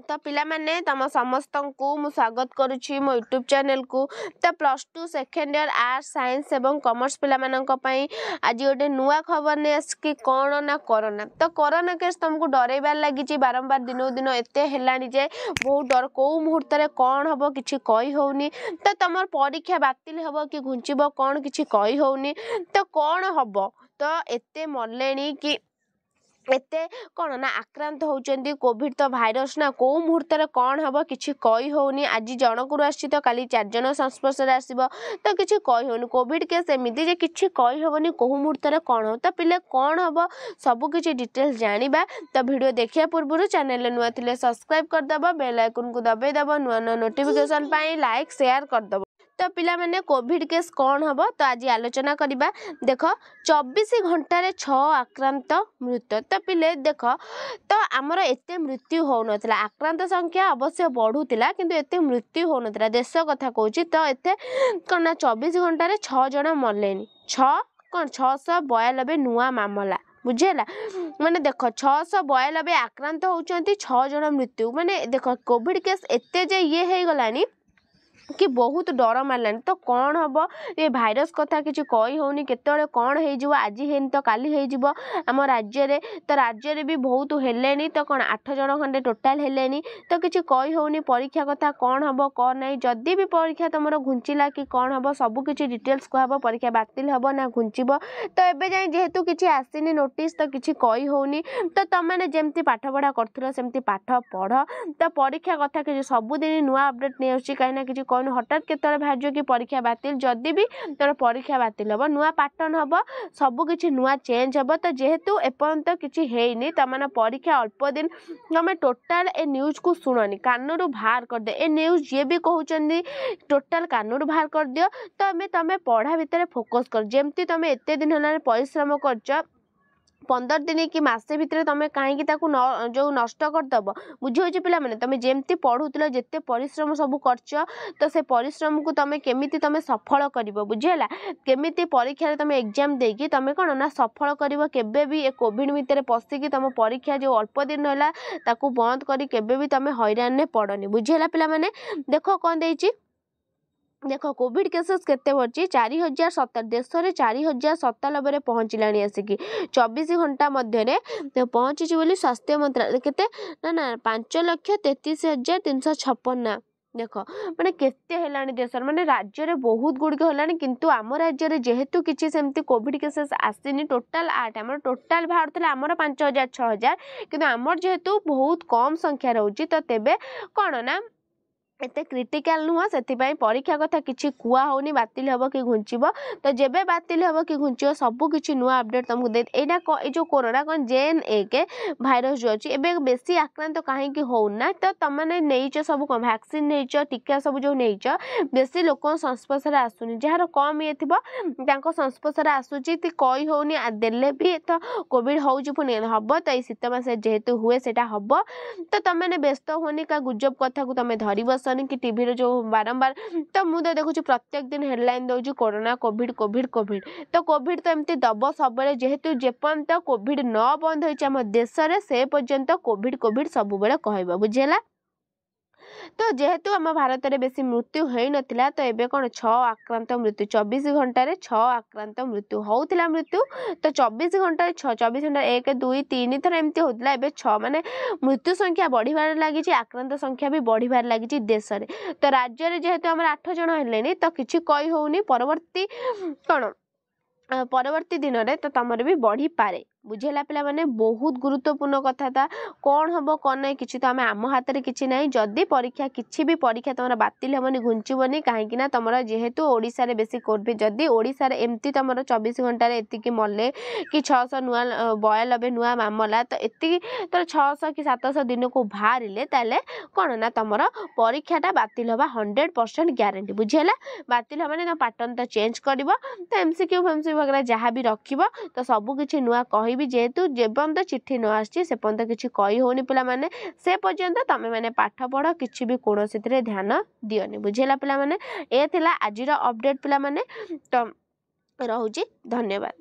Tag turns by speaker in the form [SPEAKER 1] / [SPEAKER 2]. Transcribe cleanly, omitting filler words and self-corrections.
[SPEAKER 1] तो पिला माने तम समस्त को मु स्वागत करुछि मो यूट्यूब चैनल को। तो +2 सेकेंड ईयर आर्ट्स साइंस एवं कॉमर्स पिला मानक पई आज गोटे नुआ खबर ने कि कौन ना कोरोना। तो कोरोना केस तुमको डरैबार लगी बारंबार दिनों दिन एते हेलानी जे बहुत डर को मुहूर्त रे कौन हबो किछि कहि होउनी। तो तमर परीक्षा बातिल हबो कि घुंचिबो कौन किछि कहि होउनी। तो कौन हबो तो एते मरलेनी कि एते कौन ना आक्रांत होउचंदी कोविड तो भाइरस ना को मुहूर्त रे कौन हबो किछि कहि होउनी। आज जनकुर आछि तो काली 4 जन संस्पर्श रे आसीबो तो किछि कहि होउनी। कोविड केस एमिति जे किछि कहि होबनी को मुहूर्त रे कौन हो। तो पिले कौन हबो सब किछि डिटेल्स जानिबा। तो वीडियो देखिया पूर्व चैनल रे नुआ थिले सब्सक्राइब कर दबो बेल आइकन को दबाई दबो नुआ नोटिफिकेशन पाई लाइक शेयर कर दबो। तो पिला माने कोविड केस कौन हबो तो आज आलोचना करिबा। देखो 24 घंटा रे 6 आक्रांत मृत्यु। तो पिले देखो तो आमर एते मृत्यु हो नथिला आक्रांत संख्या अवश्य बढ़ुतिला किंतु एते मृत्यु हो नथिला देश कथा कहूची। तो एते कोना 24 घंटा रे 6 जन मरलेनी 6 कोन 692 नुआ मामला बुझेला माने देखो 692 आक्रांत होउचंती 6 जन मृत्यु माने देखो कोविड केस एते जे ये हे गलानी कि बहुत डर मारलानी। तो कौन हम ये भाइरस कथा किसी कही होनी केतले कौन हो आज हेन तो काली हो आम राज्य रे। तो राज्य रे भी बहुत हेलेनी तो कौन 8 जन खंडे टोटाल हेलेनी। तो किसी कही होनी परीक्षा कथा कौन हम कौन नहीं जदि भी परीक्षा तुम घुंचला कि कौन हम सब किसी डिटेल्स कहब परीक्षा बातिल हम ना घुंचब। तो एबे जाए जेहेतु किसी आसीनी नोटिस तो किसी कही होनी। तो तुम मैंने जमती पाठ पढ़ा कर सेमती पाठ पढ़। तो परीक्षा कथा कि सबुदिन नुआ अपडेट नहीं कहीं किसी कहूँ हठात केतले भाज्य कि परीक्षा बातिल जदि भी तोर परीक्षा बातिल हम नुआ पैटर्न हम सब किसी नुआ चेंज हम। तो जेहेतु एपर्यंत किसी हैनी तमाने परीक्षा अल्प दिन तुम टोटाल ए न्यूज को शुणनी कानूर बाहर कर दे। ए न्यूज जी भी कहते टोटाल कानूर बाहर कर दियो। तो तुम पढ़ा भितर फोकस कर जमती तुम एते दिन है परिश्रम कर 15 दिन कि मासे भितर तुम कहीं जो नष्ट करदब बुझे पिला माने तुम जेमती पढ़ुल जिते परिश्रम सब कर तो से परिश्रम को तुम केमिति तुम सफल कर बुझेला केमिति परीक्षा तुम एग्जाम देकी तुम कौन ना सफल कर केबे भी ए कोविड भितर पशिकी तुम परीक्षा जो अल्प दिन है ताकू बंद करी केबे भी तुम हैरान ने पड़नी बुझेला पिला माने। देखो कौन देची देखो कोविड केसेस केते बची 4070 देश में 4097 पहुँचला आसिकी 24 घंटा मध्य पहुँची बोली स्वास्थ्य मंत्रालय केते ना 5,33,356 देखो माने केते हेलानी देश माने राज्य रे बहुत गुड़िक हेलानी किंतु आम राज्य रे जेहेतु किछि सेमती कोविड केसेस आसीनी टोटाल 8 आम टोटाल बाहर आमर 5,000 6,000 किंतु आमर जेहेतु बहुत कम संख्या रोची। तो तेबे कौन ना एते क्रिटिकल नुह से परीक्षा कथा किसी कुआ होनी बातिल हम कि घुंचब। तो जेबे बातिल हम कि घुंचब सब किसी नुआ अपडेट तुमको दे एटा जो कोरोना कौन जेन एक भाइरस जो अच्छी एबे बेसी आक्रांत कहीं होना। तो तुमने नहीं सब कौन वैक्सीन नहीं टीका सब जो नहीं बेसी लोक संस्पर्श आसुनी जार कम ये थी संस्पर्श आसूची कही होनी देले भी तो कोविड हो हम। तो ये शीत मास जेहेतु हुए से हम तो तुमने व्यस्त होनी का गुजब कथा को तुम धरी बस कि टीवी रे जो बारंबार। तो मुझे देखुची प्रत्येक दिन हेडलाइन दौर कोरोना कोविड कोविड कोविड। तो कोविड तो एमती दब सब जेहेतु जेपर्यंत कोविड न बंद हो देश में से पर्यंत कोविड कोविड सब बेले कहबा बुझेला। तो जेहेतु आम भारत में बेसी मृत्यु हो नथिला तो एबे कौन 6 आक्रांत मृत्यु 24 घंटा रे 6 आक्रांत मृत्यु होउथिला मृत्यु। तो 24 घंटा 6 24 घंटा 1 2 3 थर एमती होउथिला एबे 6 माने मृत्यु संख्या बढ़िबार लागि आक्रांत संख्या भी बढ़िबार लागि देश में। तो राज्य रे जेहेतु आम 8 जन हेलेनी तो किछि कहि होउनी परवर्ती कौन परवर्ती दिन में तो तुमर भी बढ़ी पारे बुझेला पिला माने बहुत गुरुत्वपूर्ण कथा था कौन हम कौन नहीं किसी तो आम हाथ में किसी ना जदि परीक्षा किसी भी परीक्षा तुम बातिल हेनी घुंचबनी कहीं तुम जेहेतु ओडिशा रे बेसी कोविड जदि ओडिशा रे एमती तुम 24 घंटा एति मरले कि 600 नुआ 92 नुआ मामला तो एति तो 600 कि 700 दिन को बाहर ताले कौन ना तुम परीक्षाटा बातिल हवा 100% ग्यारंटी बुझेला बातिल हमारे तुम पैटर्न तो चेंज कर तो एमसीक्यू फेमसीक्यू वगैरह जहाँ भी रख तो सबकि नुआ भी जेहेतु जेपर्यंत चिट्ठी न आसी से पर्यंत किसी कही होनी पिला माने से पर्यंत तमे माने पाठ पढ़ किसी भी कौन ध्यान दियोनी बुझेला पिला माने ए थिला आजिर अपडेट पिला माने तो रहुची धन्यवाद।